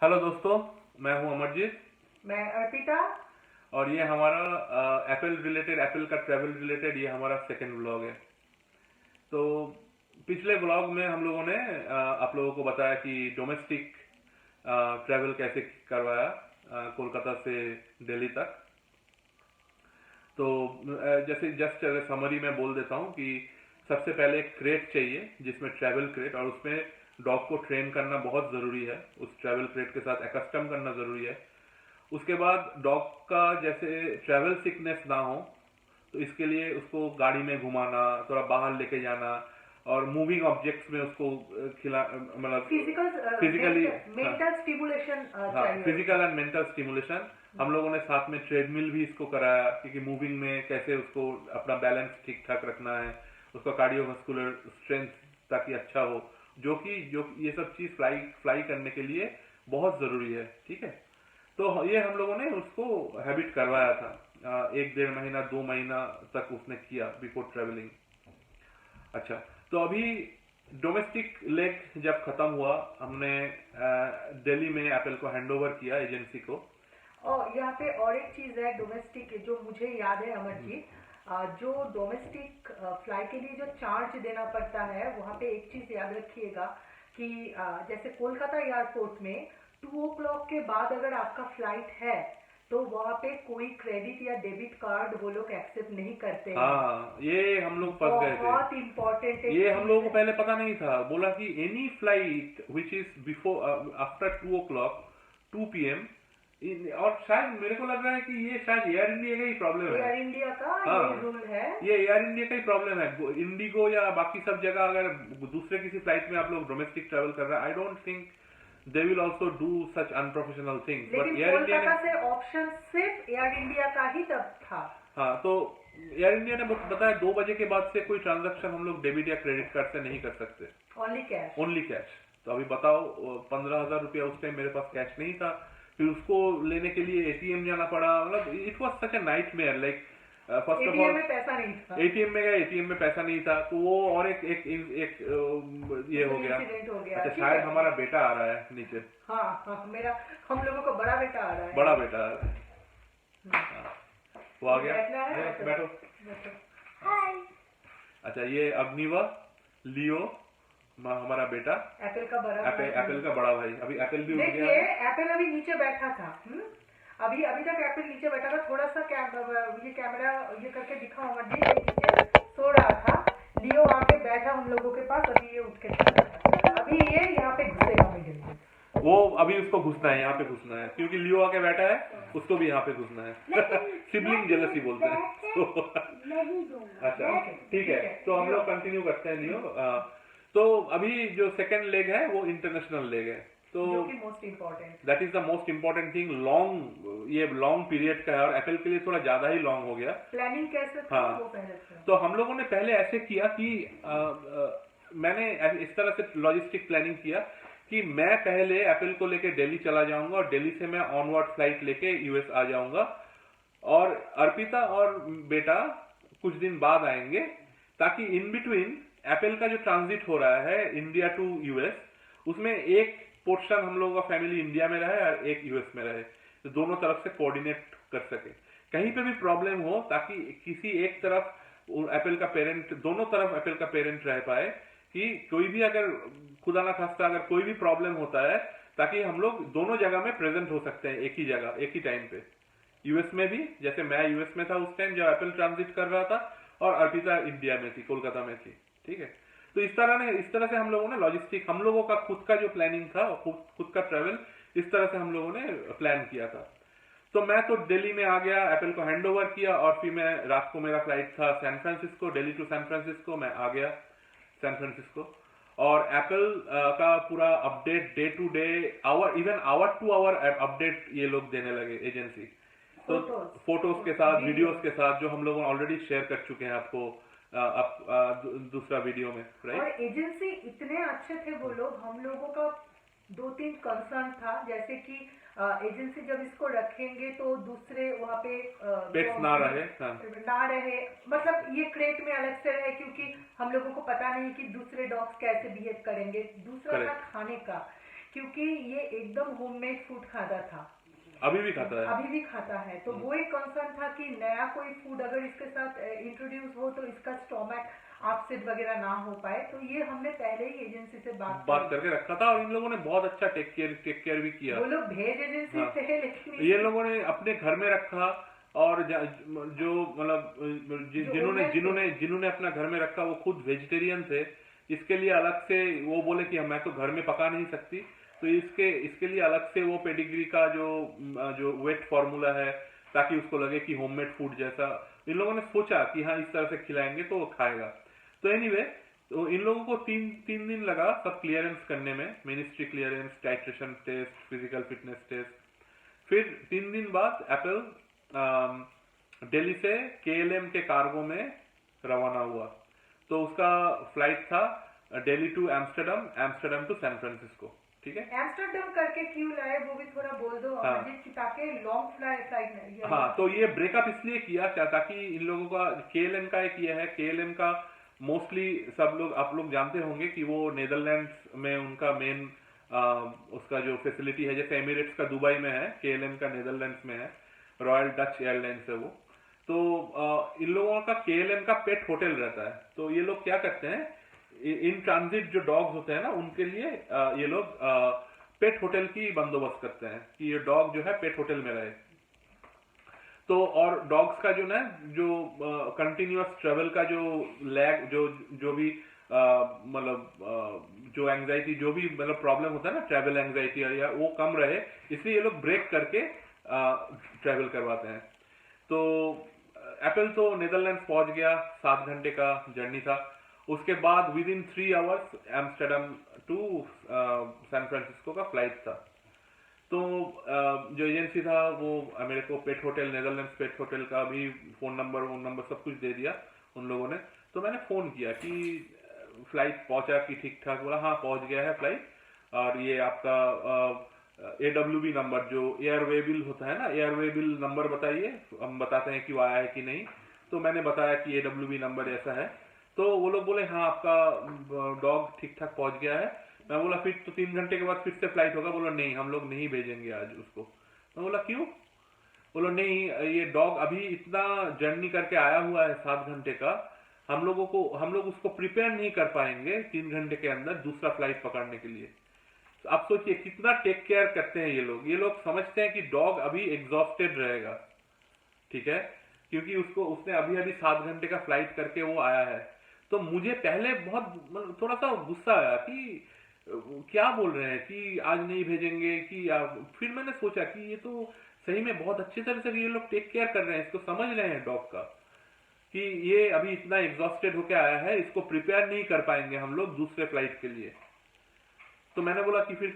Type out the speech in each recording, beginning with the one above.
Hello दोस्तों, मैं हूं अमरजीत। मैं अर्पिता। और ये हमारा एप्पल का ट्रैवल रिलेटेड ये हमारा सेकंड व्लॉग है। तो पिछले व्लॉग में हम लोगों ने आप लोगों को बताया कि डोमेस्टिक ट्रैवल कैसे करवाया कोलकाता से दिल्ली तक। तो जैसे जस्ट समरी में बोल देता हूँ कि सबसे पहले एक क्रेट चाहिए जिसमें ट्रैवल क्रेट, और उसमें डॉग को ट्रेन करना बहुत ज़रूरी है, उस ट्रैवल क्रेट के साथ एकस्टम करना ज़रूरी है। उसके बाद डॉग का जैसे ट्रैवल सिकनेस ना हो, तो इसके लिए उसको गाड़ी में घुमाना, थोड़ा बाहर लेके जाना और मूविंग ऑब्जेक्ट्स में उसको खिला मतलब फिजिकल फिजिकली। हाँ, मेंटल स्टिमुलेशन हाँ, चाहिए फिजिकल एंड मेंटल स्टिमुलेशन। हम लोगों ने साथ में ट्रेडमिल भी इसको कराया, क्योंकि मूविंग में कैसे उसको अपना बैलेंस ठीक ठाक रखना है, उसका कार्डियोवास्कुलर स्ट्रेंथ ताकि अच्छा हो, जो ये सब चीज़ फ्लाई फ्लाई करने के लिए बहुत ज़रूरी है। ठीक है। तो ये हम लोगों ने उसको हैबिट करवाया था। एक डेढ़ महीना 2 महीना तक उसने किया बिफोर ट्रेवलिंग। अच्छा, तो अभी डोमेस्टिक लेग जब खत्म हुआ, हमने दिल्ली में एप्पल को हैंडओवर किया एजेंसी को। और यहाँ पे और एक चीज है डोमेस्टिक जो मुझे याद है अमर जी। जो डोमेस्टिक फ्लाइट के लिए जो चार्ज देना पड़ता है वहाँ पे एक चीज याद रखिएगा कि जैसे कोलकाता एयरपोर्ट में 2 o'clock के बाद अगर आपका फ्लाइट है तो वहाँ पे कोई क्रेडिट या डेबिट कार्ड वो लोग एक्सेप्ट नहीं करते हैं। हाँ, ये हम लोग फंस गए थे। बहुत इम्पोर्टेंट एक ये हम लोगों चीज को है। पहले पता नहीं था। बोला कि any flight which is before after 2 o'clock 2 PM, और शायद मेरे को लग रहा है कि ये शायद एयर इंडिया का ही प्रॉब्लम है। एयर इंडिया का ये हाँ, रूल है। ये एयर इंडिया का ही प्रॉब्लम है। इंडिगो या बाकी सब जगह अगर दूसरे किसी फ्लाइट में आप लोग डोमेस्टिक ट्रेवल कर रहे हैं, I don't think they will also do such unprofessional things, लेकिन बट एयर इंडिया ने। कोलकाता से ऑप्शन सिर्फ एयर इंडिया का ही तब था। हाँ, तो एयर इंडिया ने बताया 2 बजे के बाद से कोई ट्रांजैक्शन हम लोग डेबिट या क्रेडिट कार्ड से नहीं कर सकते, ओनली कैश। Only cash. तो अभी बताओ, 15,000 रुपया उस टाइम मेरे पास कैश नहीं था। फिर उसको लेने के लिए एटीएम जाना पड़ा। मतलब it was such A night mayor. Like first of ATM all में पैसा नहीं था। एटीएम में गया, एटीएम में पैसा नहीं था, तो वो और ये हो गया। इंसिडेंट हो गया। अच्छा, ठीक शायद है। हमारा बेटा आ रहा है नीचे। हाँ हाँ, मेरा हम लोगों को बड़ा बेटा आ रहा है। बड़ा बेटा आ रहा है। हाँ, वो आ गया। बैठना है बैठो। हाय। अच्छा, ये अग्निवा लियो हमारा बेटा, एप्पल का बड़ा एप्पल का बड़ा भाई। अभी एप्पल भी उठ गया देखिए है। एप्पल अभी नीचे बैठा था। अभी अभी तक एप्पल नीचे बैठा था। थोड़ा सा ये कैमरा ये करके दिखाओ मत जी। ये नीचे सो रहा था। लियो आके बैठा हम लोगों के पास। अभी ये उठ के चला गया। अभी ये यहाँ पे घुसेगा मिडिल में। वो अभी उसको घुसना है, यहाँ पे घुसना है, क्योंकि लियो आके बैठा है, उसको भी यहाँ पे घुसना है। सिबलिंग जेलसी बोलते हैं तो। अच्छा, ठीक है। तो हम लोग कंटिन्यू करते हैं लियो। तो अभी जो सेकंड लेग है वो इंटरनेशनल लेग है। तो जो कि most important. That is the most important thing. ये लॉन्ग पीरियड का है, और एप्पल के लिए थोड़ा ज्यादा ही लॉन्ग हो गया। प्लानिंग कैसे था हाँ, वो पहले से। तो हम लोगों ने पहले ऐसे किया कि मैंने इस तरह से लॉजिस्टिक प्लानिंग किया कि मैं पहले एप्पल को लेके दिल्ली चला जाऊंगा, और दिल्ली से मैं ऑनवर्ड फ्लाइट लेके यूएस आ जाऊंगा, और अर्पिता और बेटा कुछ दिन बाद आएंगे, ताकि इन बिटवीन एप्पल का जो ट्रांजिट हो रहा है इंडिया टू यूएस, उसमें एक पोर्शन हम लोगों का फैमिली इंडिया में रहे और एक यूएस में रहे, तो दोनों तरफ से कोऑर्डिनेट कर सके। कहीं पे भी प्रॉब्लम हो, ताकि किसी एक तरफ एप्पल का पेरेंट, दोनों तरफ एप्पल का पेरेंट रह पाए, कि कोई भी अगर खुदा ना खास्ता अगर कोई भी प्रॉब्लम होता है, ताकि हम लोग दोनों जगह में प्रेजेंट हो सकते हैं, एक ही जगह एक ही टाइम पे। यूएस में भी, जैसे मैं यूएस में था उस टाइम जब एप्पल ट्रांजिट कर रहा था, और अर्पिता इंडिया में थी, कोलकाता में थी। ठीक है। तो इस तरह से हम लोगों ने लॉजिस्टिक, हम लोगों का खुद का जो प्लानिंग था, खुद का ट्रेवल, इस तरह से हम लोगों ने प्लान किया था। तो मैं तो दिल्ली में आ गया, एप्पल को हैंड ओवर किया, और फिर मैं रात को, मेरा फ्लाइट था San Francisco, Delhi to San Francisco. मैं आ गया सैन फ्रांसिस्को, और एप्पल का पूरा update, day to day, even hour to hour update ये लोग देने लगे, एजेंसी। तो फोटोज के साथ, वीडियोस के साथ, जो हम लोग ऑलरेडी शेयर कर चुके हैं आपको दूसरा वीडियो में, राइट। और एजेंसी इतने अच्छे थे वो लोग। हम लोगों का 2-3 कंसर्न था, जैसे कि एजेंसी जब इसको रखेंगे तो दूसरे वहाँ पे पेट्स ना रहे। हाँ, ना रहे, मतलब ये क्रेट में अलग से रहे, क्योंकि हम लोगों को पता नहीं कि दूसरे डॉग्स कैसे बिहेव करेंगे। दूसरा था Correct. खाने का, क्योंकि ये एकदम होममेड फूड खाता था, अभी भी खाता है। अभी भी खाता है। तो वो एक कंसर्न था कि नया कोई फूड अगर इसके साथ इंट्रोड्यूस हो तो इसका स्टोमक अपसेट वगैरह ना हो पाए। तो ये हमने पहले ही एजेंसी से बात करके रखा था और इन लोगों ने बहुत अच्छा टेक केयर भी किया। वो लोग भेज एजेंसी हाँ। थे, लेकिन ये लोगों ने अपने घर में रखा और जो मतलब जिन्होंने जिन्होंने जिन्होंने अपना घर में रखा वो खुद वेजिटेरियन थे। इसके लिए अलग से वो बोले कि मैं तो घर में पका नहीं सकती, तो इसके लिए अलग से वो पेडिग्री का जो वेट फॉर्मूला है, ताकि उसको लगे कि होममेड फूड जैसा। इन लोगों ने सोचा कि हाँ इस तरह से खिलाएंगे तो वो खाएगा। तो एनीवे, तो इन लोगों को तीन दिन लगा सब क्लियरेंस करने में, ministry clearance, titration test, physical fitness test. फिर 3 दिन बाद एप्पल दिल्ली से केएलएम के कार्गो में रवाना हुआ। तो उसका फ्लाइट था Delhi to Amsterdam, Amsterdam to San Francisco. ठीक है, एम्स्टर्डम करके क्यों लाए वो भी थोड़ा बोल दो। हाँ। ताकि लॉन्ग फ्लाइट नहीं। हाँ, तो ये ब्रेकअप इसलिए किया क्या, ताकि इन लोगों का केएलएम का एक ये है, केएलएम का मोस्टली सब लोग आप लोग जानते होंगे कि वो नेदरलैंड्स में उनका मेन उसका जो फैसिलिटी है, जैसे एमिरेट्स का दुबई में है, केएलएम का नेदरलैंड्स में है, रॉयल डच एयरलाइंस है वो। तो इन लोगों का केएलएम का पेट होटल रहता है। तो ये लोग क्या करते हैं, इन ट्रांजिट जो डॉग्स होते हैं ना, उनके लिए ये लोग पेट होटल की बंदोबस्त करते हैं कि ये डॉग जो है पेट होटल में रहे। तो और डॉग्स का जो कंटिन्यूअस ट्रेवल का जो लैग जो भी मतलब जो एंजाइटी, जो भी मतलब प्रॉब्लम होता है ना, ट्रैवल एंजाइटी या वो कम रहे, इसलिए ये लोग ब्रेक करके ट्रैवल करवाते हैं। तो एप्पल तो नेदरलैंड्स पहुंच गया, 7 घंटे का जर्नी था। उसके बाद within 3 hours Amsterdam to San Francisco का फ्लाइट था। तो जो एजेंसी था वो मेरे को pet hotel, Netherlands pet hotel का भी फोन नंबर सब कुछ दे दिया उन लोगों ने। तो मैंने फोन किया कि फ्लाइट पहुंचा कि ठीक ठाक, बोला हाँ पहुंच गया है फ्लाइट, और ये आपका AWB नंबर जो एयरवे बिल होता है ना, एयरवे बिल नंबर बताइए, हम बताते हैं कि वो आया है कि नहीं। तो मैंने बताया कि AWB नंबर ऐसा है। तो वो लोग बोले हाँ आपका डॉग ठीक ठाक पहुंच गया है। मैं बोला फिर तो 3 घंटे के बाद फिर से फ्लाइट होगा। बोला नहीं, हम लोग नहीं भेजेंगे आज उसको। मैं बोला क्यों? बोलो नहीं, ये डॉग अभी इतना जर्नी करके आया हुआ है 7 घंटे का, हम लोग उसको प्रिपेयर नहीं कर पाएंगे 3 घंटे के अंदर दूसरा फ्लाइट पकड़ने के लिए। तो आप सोचिए कितना टेक केयर करते हैं ये लोग समझते हैं कि डॉग अभी एग्जॉस्टेड रहेगा, ठीक है, क्योंकि उसने अभी 7 घंटे का फ्लाइट करके वो आया है। तो मुझे पहले बहुत थोड़ा सा गुस्सा आया कि क्या बोल रहे हैं कि आज नहीं भेजेंगे कि फिर मैंने सोचा कि ये तो सही में बहुत अच्छी तरह से ये लोग टेक केयर कर रहे हैं, इसको समझ रहे हैं डॉग का कि ये अभी इतना एग्जॉस्टेड होके आया है, इसको प्रिपेयर नहीं कर पाएंगे हम लोग दूसरे फ्लाइट के लिए। तो मैंने बोला कि फिर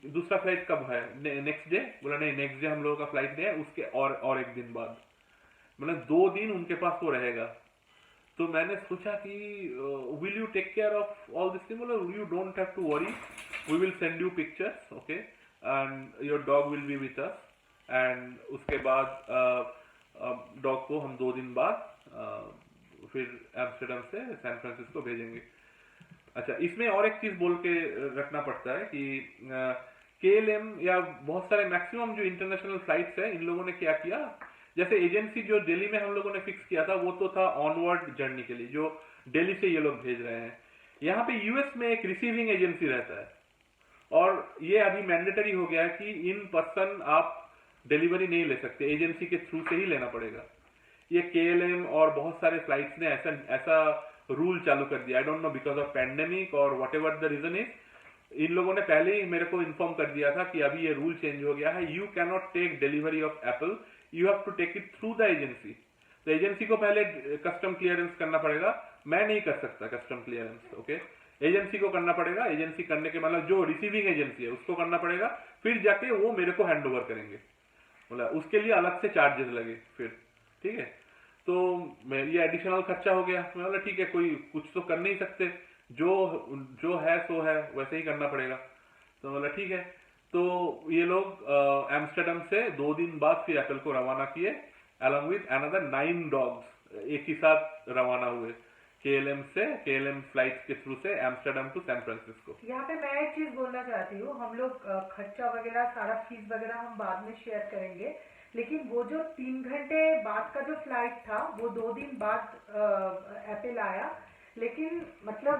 दूसरा फ्लाइट कब है, नेक्स्ट डे? बोला नहीं, नेक्स्ट डे हम लोगों का फ्लाइट नहीं है, उसके और एक दिन बाद, मतलब 2 दिन उनके पास वो रहेगा। तो मैंने सोचा कि will you take care of all this thing? बोला you don't have to worry, we will send you pictures, okay, and your dog will be with us. And उसके बाद डॉग को हम 2 दिन बाद फिर एम्स्टर्डम से सैन फ्रांसिस्को भेजेंगे। अच्छा, इसमें और एक चीज बोल के रखना पड़ता है कि KLM या बहुत सारे मैक्सिमम जो इंटरनेशनल फ्लाइट्स है, इन लोगों ने क्या किया, जैसे एजेंसी जो दिल्ली में हम लोगों ने फिक्स किया था वो तो था ऑनवर्ड जर्नी के लिए, जो दिल्ली से ये लोग भेज रहे हैं। यहाँ पे यूएस में एक रिसीविंग एजेंसी रहता है, और ये अभी मैंडेटरी हो गया है कि इन पर्सन आप डिलीवरी नहीं ले सकते, एजेंसी के थ्रू से ही लेना पड़ेगा। ये KLM और बहुत सारे फ्लाइट्स ने ऐसा रूल चालू कर दिया। I don't know because of pandemic और whatever the reason is, इन लोगों ने पहले ही मेरे को इन्फॉर्म कर दिया था कि अभी ये रूल चेंज हो गया है, you can not take delivery of Apple, you have to take it through the agency. तो एजेंसी को पहले कस्टम क्लियरेंस करना पड़ेगा, मैं नहीं कर सकता कस्टम क्लियरेंस, ओके, एजेंसी को करना पड़ेगा। एजेंसी करने के मतलब जो रिसीविंग एजेंसी है उसको करना पड़ेगा, फिर जाके वो मेरे को हैंड ओवर करेंगे, मतलब उसके लिए अलग से चार्जेस लगे फिर, ठीक है। तो ये एडिशनल खर्चा हो गया। मैं बोला ठीक है, कोई कुछ तो कर नहीं सकते, जो है सो है, वैसे ही करना पड़ेगा। तो बोला ठीक है। तो ये लोग एम्स्टर्डम से 2 दिन बाद फिर एप्पल को रवाना किए, अलॉन्ग विद अनदर 9 डॉग्स, एक ही साथ रवाना हुए। KLM से, KLM फ्लाइट के थ्रू से एम्स्टर्डम टू सैन फ्रांसिस्को। यहाँ पे मैं एक चीज बोलना चाहती हूँ, हम लोग खर्चा वगैरह सारा फीस वगैरह हम बाद में शेयर करेंगे, लेकिन वो जो 3 घंटे बाद का जो फ्लाइट था वो 2 दिन बाद एप्पल आया, लेकिन मतलब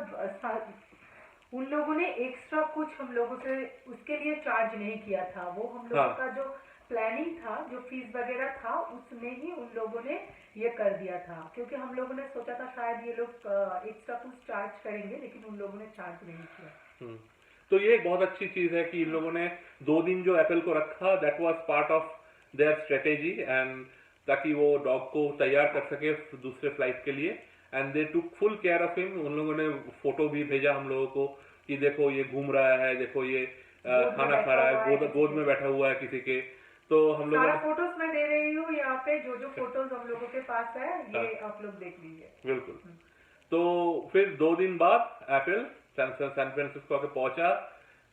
उन लोगों ने एक्स्ट्रा कुछ हम लोगों से उसके लिए चार्ज नहीं किया था। वो हम लोगों का जो प्लानिंग था, जो फीस वगैरह था, उसमें ही उन लोगों ने ये कर दिया था, क्योंकि हम लोगों ने सोचा था शायद ये लोग एक्स्ट्रा कुछ चार्ज करेंगे, लेकिन उन लोगों ने चार्ज नहीं किया। तो ये एक बहुत अच्छी चीज है कि इन लोगों ने 2 दिन जो एप्पल को रखा, that was part of their strategy, and ताकि वो डॉग को तैयार कर सके दूसरे फ्लाइट के लिए, and they took full care of him. उन लोगों ने फोटो भी भेजा हम लोगों को कि देखो ये घूम रहा है, देखो ये खाना खा रहा है, गोद में बैठा हुआ है किसी के। तो हम लोग सारा फोटोज मैं दे रही हूँ यहाँ पे, जो फोटोज हम लोगों के पास है ये आप लोग देख लीजिए। बिल्कुल। तो फिर 2 दिन बाद एप्पल सैन फ्रांसिस्को आके पहुंचा।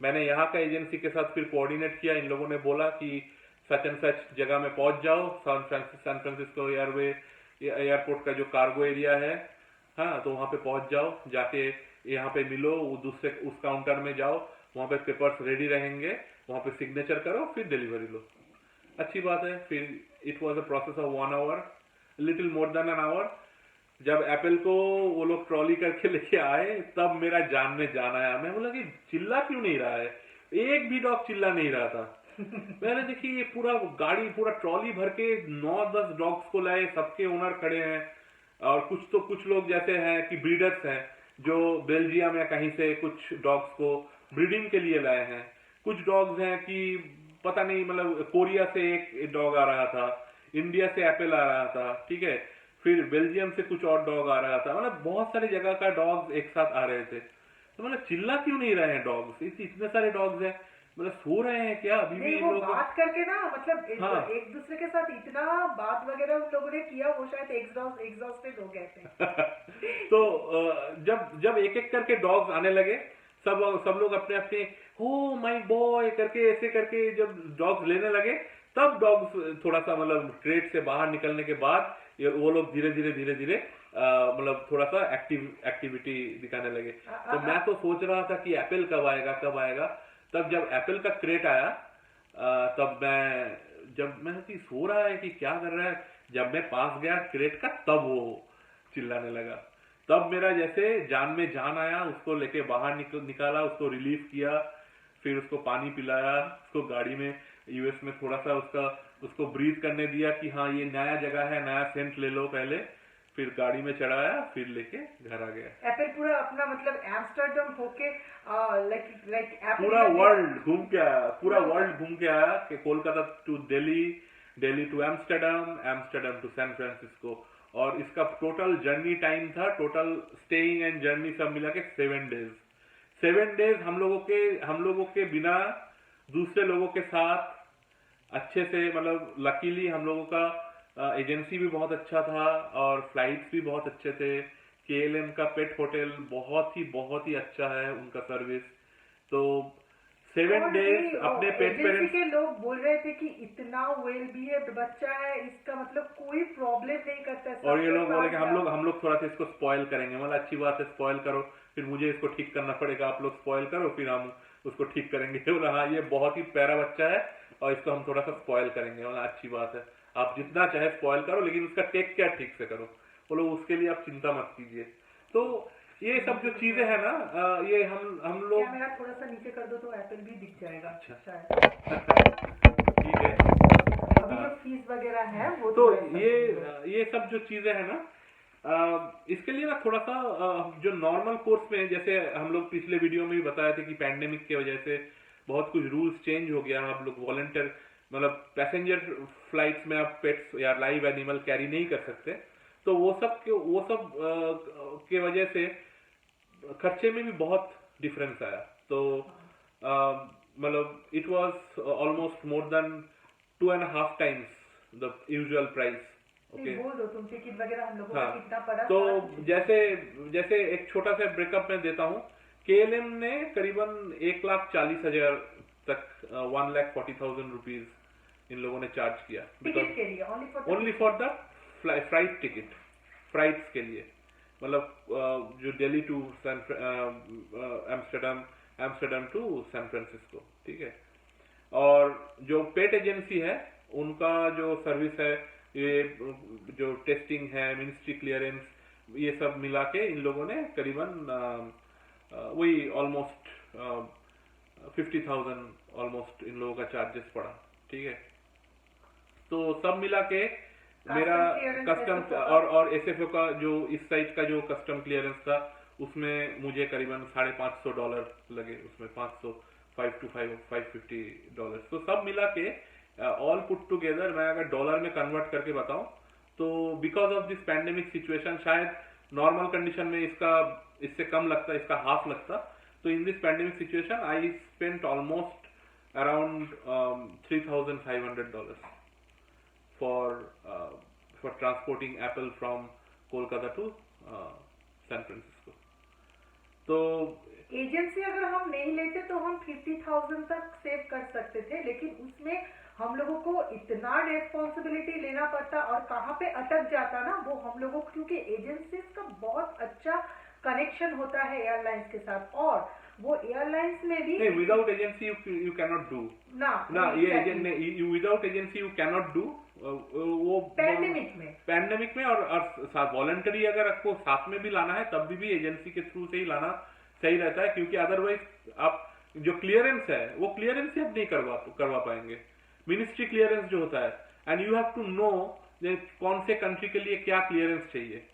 मैंने यहाँ का एजेंसी के साथ फिर कोऑर्डिनेट किया। इन लोगों ने बोला कि सच एंड सच जगह में पहुंच जाओ, सैन फ्रांसिस्को एयरपोर्ट का जो कार्गो एरिया है, हाँ, तो वहां पे पहुंच जाओ, जाके यहाँ पे मिलो, उस काउंटर में जाओ, वहां पे पेपर्स रेडी रहेंगे, वहां पे सिग्नेचर करो, फिर डिलीवरी लो। अच्छी बात है। फिर it was a process of 1 hour, little more than an hour. जब एप्पल को वो लोग ट्रॉली करके लेके आए, तब मेरा जान में जान आया। मैं बोला कि चिल्ला क्यों नहीं रहा है, एक भी डॉग चिल्ला नहीं रहा था। मैंने देखी ये पूरा गाड़ी, पूरा ट्रॉली भर के 9-10 डॉग्स को लाए, सबके ओनर खड़े हैं, और कुछ लोग जैसे हैं कि ब्रीडर्स हैं जो बेल्जियम या कहीं से कुछ डॉग्स को ब्रीडिंग के लिए लाए हैं। कुछ डॉग्स हैं कि पता नहीं, मतलब कोरिया से एक डॉग आ रहा था, इंडिया से एप्पल आ रहा था, ठीक है, फिर बेल्जियम से कुछ और डॉग आ रहा था, मतलब बहुत सारी जगह का डॉग्स एक साथ आ रहे थे। तो मतलब चिल्ला क्यों नहीं रहे हैं डॉग्स, इतने सारे डॉग्स हैं, मतलब सो रहे हैं क्या अभी भी वो लोग? बात करके ना, मतलब एक दूसरे के साथ इतना बात वगैरह उन लोगों ने किया, वो शायद एग्जॉस्टेड हो गए थे। तो जब एक एक करके डॉग्स आने लगे, सब लोग अपने अपने हो माय बॉय करके ऐसे करके जब डॉग्स लेने लगे, तब डॉग्स थोड़ा सा मतलब क्रेट से बाहर निकलने के बाद वो लोग धीरे धीरे मतलब थोड़ा सा एक्टिविटी दिखाने लगे। तो मैं तो सोच रहा था कि एप्पल कब आएगा। तब जब एप्पल का क्रेट आया, तब मैं कि सो रहा है कि क्या कर रहा है, जब मैं पास गया क्रेट का, तब वो चिल्लाने लगा। तब मेरा जैसे जान में जान आया, उसको लेके बाहर निकाला, उसको रिलीफ किया, फिर उसको पानी पिलाया, उसको गाड़ी में यूएस में थोड़ा सा उसको ब्रीथ करने दिया कि हाँ ये नया जगह है, नया सेंट ले लो पहले, फिर गाड़ी में चढ़ाया, फिर लेके घर आ गया। एप्पल पूरा अपना मतलब एम्स्टर्डम होके लाइक पूरा वर्ल्ड घूम के आया कि Kolkata to Delhi to Amsterdam to San Francisco, और इसका टोटल जर्नी टाइम था, टोटल स्टेइंग एंड जर्नी सब मिला के 7 डेज। 7 डेज हम लोगों के बिना दूसरे लोगों के साथ अच्छे से, मतलब लकीली हम लोगों का एजेंसी भी बहुत अच्छा था और फ्लाइट्स भी बहुत अच्छे थे। KLM का पेट होटल बहुत ही अच्छा है उनका सर्विस। तो 7 डेज अपने पेट पेरेंट्स के लोग बोल रहे थे कि इतना वेल बिहेव्ड बच्चा है, इसका मतलब कोई प्रॉब्लम नहीं करता है। और ये लोग बोले कि हम लोग थोड़ा सा इसको स्पॉइल करेंगे। मतलब अच्छी बात है, स्पॉइल करो, फिर मुझे इसको ठीक करना पड़ेगा, आप लोग स्पॉइल करो, फिर हम उसको ठीक करेंगे। बोला हाँ ये बहुत ही प्यारा बच्चा है और इसको हम थोड़ा सा स्पॉइल करेंगे। मतलब अच्छी बात है, आप जितना चाहे स्पॉइल करो, लेकिन उसका टेक केयर ठीक से करो। बोलो उसके लिए आप चिंता मत कीजिए। तो ये सब जो चीजें है ना, ये हम लोग मेरा थोड़ा सा नीचे कर दो तो एप्पल भी दिख जाएगा। अच्छा ठीक है। अभी जो फीस वगैरह है वो तो ये सब जो चीजें है ना, इसके लिए ना थोड़ा सा जो नॉर्मल कोर्स में, जैसे हम लोग पिछले वीडियो में भी बताए थे कि पैंडेमिक की वजह से बहुत कुछ रूल्स चेंज हो गया। आप लोग वॉलंटियर, मतलब पैसेंजर फ्लाइट्स में आप पेट्स या लाइव एनिमल कैरी नहीं कर सकते। तो वो सब के वजह से खर्चे में भी बहुत डिफरेंस आया। तो मतलब it was almost more than 2.5 times the usual price. Okay, बोल दो तुम टिकट वगैरह हम लोगों को कितना पड़ा। तो जैसे एक छोटा सा ब्रेकअप मैं देता हूँ। KLM ने करीबन 1,40,000 तक 1,40,000 रुपीज इन लोगों ने चार्ज किया टिकट के लिए, only for the flight ticket, flights के लिए। मतलब जो Delhi to Amsterdam, Amsterdam to San Francisco, ठीक है। और जो पेट एजेंसी है उनका जो सर्विस है, ये जो टेस्टिंग है, मिनिस्ट्री क्लियरेंस, ये सब मिला के इन लोगों ने करीबन वही ऑलमोस्ट 50,000 ऑलमोस्ट इन लोगों का चार्जेस पड़ा, ठीक है। तो सब मिला के मेरा कस्टम और एसएफओ का जो इस साइड का जो कस्टम क्लियरेंस था उसमें मुझे करीबन $550 लगे, उसमें 5 to 550 डॉलर। तो सब मिला के ऑल पुट टुगेदर मैं अगर डॉलर में कन्वर्ट करके बताऊं तो because of this pandemic situation शायद नॉर्मल कंडीशन में इससे कम लगता, इसका हाफ लगता। तो in this pandemic situation I spent almost around $3,500 for transporting Apple from Kolkata to San Francisco। तो एजेंसी अगर हम नहीं लेते तो हम 50,000 तक सेव कर सकते थे, लेकिन उसमें हम लोगों को इतना रिस्पॉन्सिबिलिटी लेना पड़ता और कहाँ पे अटक जाता ना वो हम लोगों को, क्योंकि एजेंसीज का बहुत अच्छा कनेक्शन होता है एयरलाइंस के साथ, और वो एयरलाइंस में भी without agency you cannot do ना ये without agency you cannot do. वो पैंडेमिक में और वॉलंटरी अगर आपको साथ में भी लाना है तब भी एजेंसी के थ्रू से ही लाना सही रहता है, क्योंकि अदरवाइज आप जो क्लियरेंस है वो क्लियरेंस ही आप नहीं करवा पाएंगे। मिनिस्ट्री क्लियरेंस जो होता है, and you have to know कौन से कंट्री के लिए क्या क्लियरेंस चाहिए,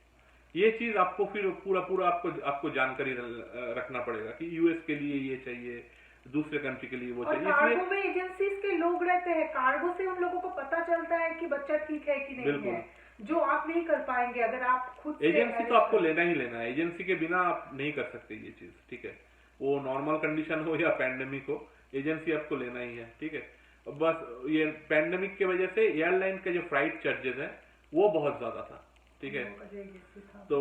ये चीज आपको फिर पूरा आपको जानकारी रखना पड़ेगा कि यूएस के लिए ये चाहिए, दूसरे कंट्री के लिए वो चाहिए। कार्गो में एजेंसीज के लोग रहते हैं, कार्गो से उन लोगों को पता चलता है कि बच्चा ठीक है कि नहीं है, जो आप नहीं कर पाएंगे अगर आप खुद। एजेंसी तो आपको लेना ही लेना है, एजेंसी के बिना आप नहीं कर सकते ये चीज, ठीक है। वो नॉर्मल कंडीशन हो या पैंडेमिक हो, एजेंसी आपको लेना ही है, ठीक है। बस ये पैंडेमिक की वजह से एयरलाइन के जो फ्लाइट चार्जेस है वो बहुत ज्यादा था, ठीक है। तो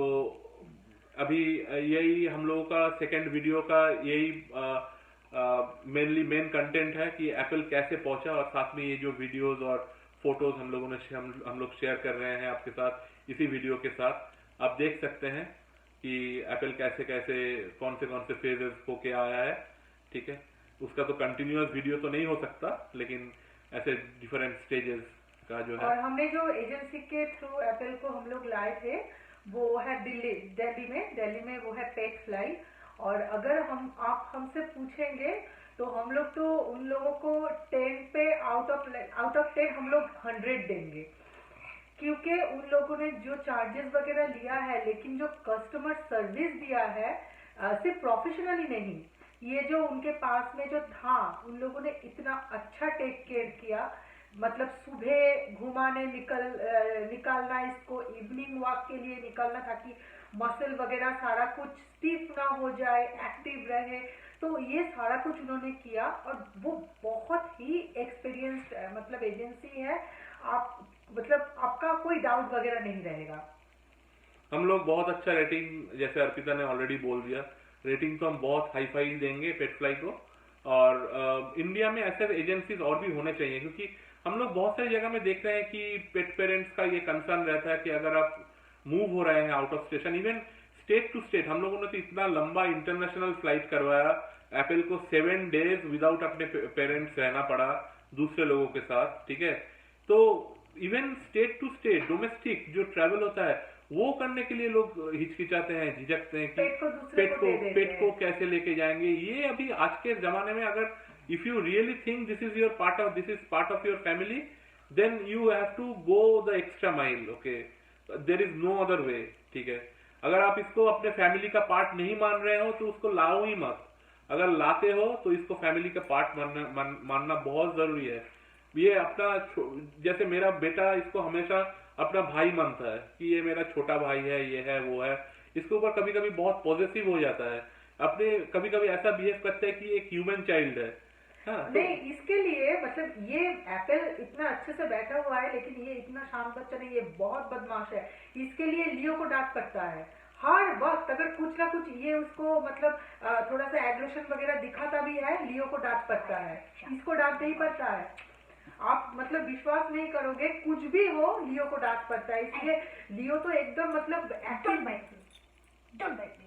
अभी यही हम लोगों का सेकेंड वीडियो का यही मेन कंटेंट है कि एप्पल कैसे पहुंचा, और साथ में ये जो वीडियोस और फोटोज हम लोग शेयर कर रहे हैं आपके साथ इसी वीडियो के साथ। आप देख सकते हैं कि एप्पल कैसे कौन से फेजेस होके आया है, ठीक है। उसका तो कंटिन्यूअस वीडियो तो नहीं हो सकता, लेकिन ऐसे डिफरेंट स्टेजेस का जो है। और हमने जो एजेंसी के थ्रू एप्पल को हम लोग लाए थे वो है दिल्ली में वो है पेट फ्लाई। और अगर आप हमसे पूछेंगे तो हम लोग तो उन लोगों को 10 पे आउट ऑफ 10 हम लोग 100 देंगे, क्योंकि उन लोगों ने जो चार्जेस वगैरह लिया है, लेकिन जो कस्टमर सर्विस दिया है सिर्फ प्रोफेशनली नहीं, ये जो उनके पास में जो था उन लोगों ने इतना अच्छा टेक केयर किया। मतलब सुबह घुमाने निकालना, इसको इवनिंग वॉक के लिए निकालना ताकि मसल वगैरह सारा कुछ स्टिफ ना हो जाए, एक्टिव रहे, तो ये सारा कुछ उन्होंने किया। और वो बहुत ही एक्सपीरियंस्ड मतलब एजेंसी है, आप मतलब आपका कोई डाउट वगैरह नहीं रहेगा। हम लोग बहुत अच्छा रेटिंग, जैसे अर्पिता ने ऑलरेडी बोल दिया, रेटिंग तो हम बहुत हाई फाई देंगे पेटफ्लाई को। और इंडिया में ऐसे एजेंसीज और भी होने चाहिए, क्योंकि हम लोग बहुत सारी जगह में देख रहे हैं कि पेट पेरेंट्स का ये कंसर्न रहता है कि अगर आप मूव हो रहे हैं out of station, even state to state, हम लोगों ने तो इतना लंबा इंटरनेशनल फ्लाइट करवाया, एप्पल को 7 डेज विदाउट अपने पेरेंट्स रहना पड़ा दूसरे लोगों के साथ, ठीक है। तो even state to state domestic जो ट्रैवल होता है वो करने के लिए लोग हिचकिचाते हैं, झिझकते हैं कि पेट को कैसे लेके जाएंगे। ये अभी आज के जमाने में अगर if you really think this is part of your family, then you have to go the extra mile, okay, there is no other way, ठीक है। अगर आप इसको अपने फैमिली का पार्ट नहीं मान रहे हो तो उसको लाओ ही मत, अगर लाते हो तो इसको फैमिली का पार्ट मानना बहुत जरूरी है। ये अपना, जैसे मेरा बेटा इसको हमेशा अपना भाई मानता है कि ये मेरा छोटा भाई है, ये है वो है, इसके ऊपर कभी कभी बहुत पॉजिटिव हो जाता है, अपने कभी कभी ऐसा बिहेव करता है कि एक ह्यूमन चाइल्ड है। हाँ, नहीं, इसके लिए मतलब ये एप्पल इतना अच्छे से बैठा हुआ है, लेकिन ये इतना शांत बच्चा नहीं, ये बहुत बदमाश है। इसके लिए लियो को डांट पड़ता है हर वक्त, अगर कुछ ना कुछ ये उसको मतलब थोड़ा सा एग्रेशन वगैरह दिखाता भी है, लियो को डांट पड़ता है, इसको डांट नहीं पड़ता है। आप मतलब विश्वास नहीं करोगे, कुछ भी हो लियो को डांट पड़ता है, इसलिए लियो तो एकदम मतलब Don't like me.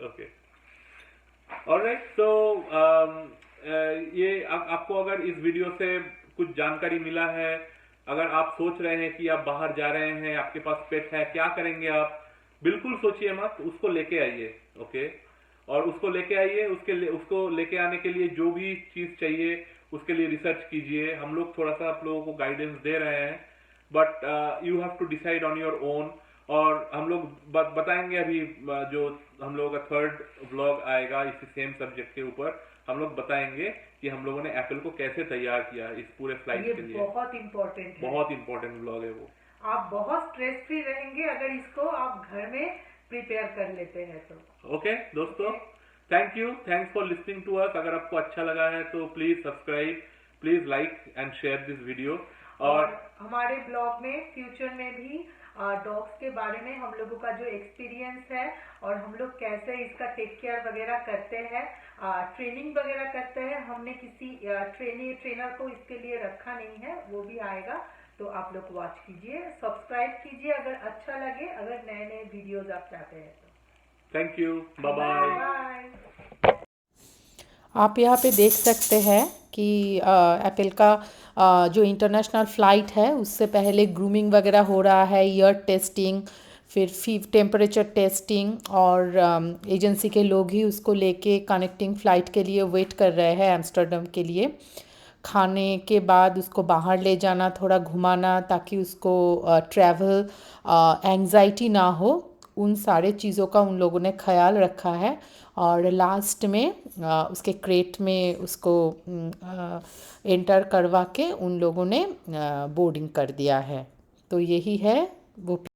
Okay, all right. So ये आपको अगर इस वीडियो से कुछ जानकारी मिला है, अगर आप सोच रहे हैं कि आप बाहर जा रहे हैं, आपके पास पेट है, क्या करेंगे आप, बिल्कुल सोचिए मत, उसको लेके आइए। ओके, और उसको लेके आइए, उसको लेके आने के लिए जो भी चीज चाहिए उसके लिए रिसर्च कीजिए। हम लोग थोड़ा सा आप लोगों को गाइडेंस दे रहे हैं, but you have to decide on your own. और हम लोग बताएंगे अभी जो हम लोगों का थर्ड व्लॉग आएगा इसी सेम सब्जेक्ट के ऊपर, हम लोग बताएंगे कि हम लोगों ने एप्पल को कैसे तैयार किया इस पूरे फ्लाइट के लिए। बहुत इंपॉर्टेंट है, बहुत इंपॉर्टेंट व्लॉग है वो। आप बहुत स्ट्रेस फ्री रहेंगे अगर इसको आप घर में प्रिपेयर कर लेते हैं तो। ओके दोस्तों, thank you, thanks for listening to us. अगर आपको अच्छा लगा है तो please subscribe, please like and share this video. और हमारे ब्लॉग में फ्यूचर में भी डॉग्स के बारे में हम लोगों का जो एक्सपीरियंस है और हम लोग कैसे इसका टेक केयर वगैरह करते हैं, ट्रेनिंग वगैरह करते हैं, हमने किसी ट्रेनर को इसके लिए रखा नहीं है, वो भी आएगा। तो आप लोग वॉच कीजिए, सब्सक्राइब कीजिए अगर अच्छा लगे, अगर नए नए वीडियोज आप चाहते हैं तो। Thank you, bye bye. आप यहाँ पे देख सकते हैं कि एप्पल का जो इंटरनेशनल फ़्लाइट है उससे पहले ग्रूमिंग वगैरह हो रहा है, ईयर टेस्टिंग, फिर टेम्परेचर टेस्टिंग, और एजेंसी के लोग ही उसको लेके कनेक्टिंग फ़्लाइट के लिए वेट कर रहे हैं एम्स्टर्डम के लिए। खाने के बाद उसको बाहर ले जाना, थोड़ा घुमाना, ताकि उसको ट्रैवल एंग्जाइटी ना हो, उन सारे चीज़ों का उन लोगों ने ख्याल रखा है। और लास्ट में उसके क्रेट में उसको एंटर करवा के उन लोगों ने बोर्डिंग कर दिया है। तो यही है वो